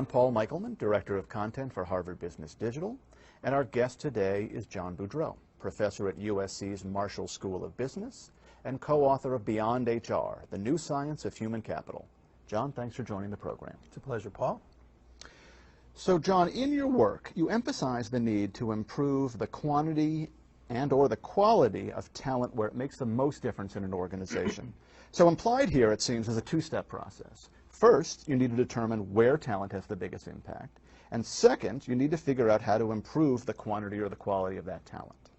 I'm Paul Michelman, Director of Content for Harvard Business Digital, and our guest today is John Boudreau, Professor at USC's Marshall School of Business and co-author of Beyond HR, The New Science of Human Capital. John, thanks for joining the program. It's a pleasure, Paul. So, John, in your work, you emphasize the need to improve the quantity and/or the quality of talent where it makes the most difference in an organization. So implied here, it seems, is a two-step process. First, you need to determine where talent has the biggest impact. And second, you need to figure out how to improve the quantity or the quality of that talent.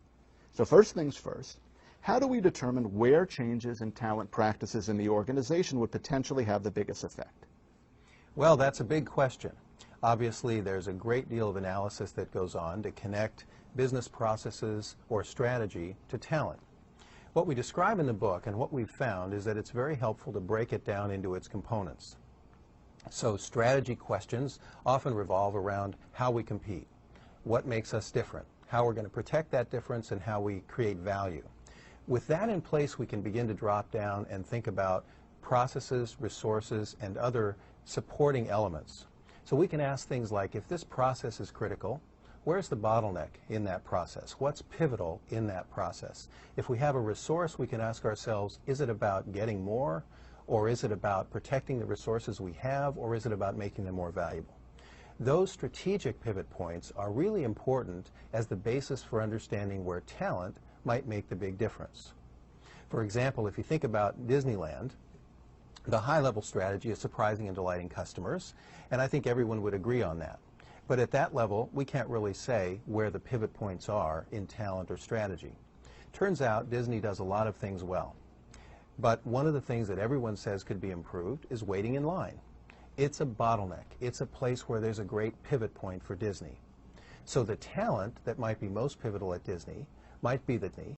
So first things first, how do we determine where changes in talent practices in the organization would potentially have the biggest effect? Well, that's a big question. Obviously, there's a great deal of analysis that goes on to connect business processes or strategy to talent. What we describe in the book and what we've found is that it's very helpful to break it down into its components. So strategy questions often revolve around how we compete, what makes us different, how we're going to protect that difference, and how we create value. With that in place, we can begin to drop down and think about processes, resources, and other supporting elements. So we can ask things like, if this process is critical, where's the bottleneck in that process? What's pivotal in that process? If we have a resource, we can ask ourselves, is it about getting more, or is it about protecting the resources we have, or is it about making them more valuable? Those strategic pivot points are really important as the basis for understanding where talent might make the big difference. For example, if you think about Disneyland, the high-level strategy is surprising and delighting customers, and I think everyone would agree on that. But at that level, we can't really say where the pivot points are in talent or strategy. Turns out Disney does a lot of things well. But one of the things that everyone says could be improved is waiting in line. It's a bottleneck. It's a place where there's a great pivot point for Disney. So the talent that might be most pivotal at Disney might be the